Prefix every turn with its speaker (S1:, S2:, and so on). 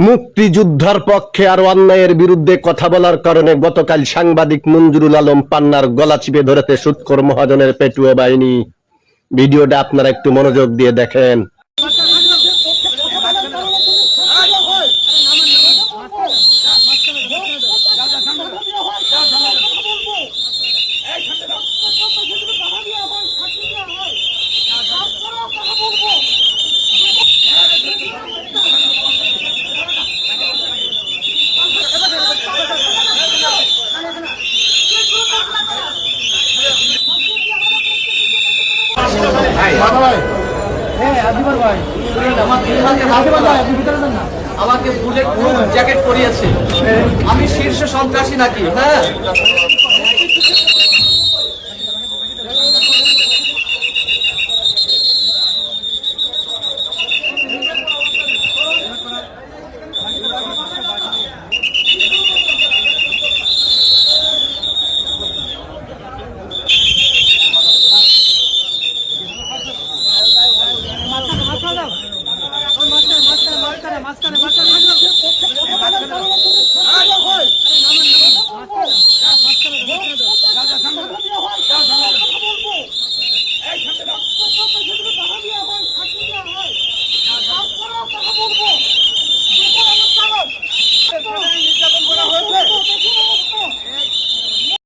S1: মুক্তিযুদ্ধের পক্ষে আর অন্যায়ের বিরুদ্ধে কথা বলার কারণে গতকাল সাংবাদিক মঞ্জুরুল আলম পান্নার গলা চিপে ধরেছে সুৎখোর মহাজনের পেটুয়া বাহিনী। ভিডিওটা আপনারা একটু মনোযোগ দিয়ে দেখেন।
S2: আমাকে বুলেট প্রুফ জ্যাকেট পরিয়েছে, আমি শীর্ষ সন্ত্রাসী নাকি? হ্যাঁ,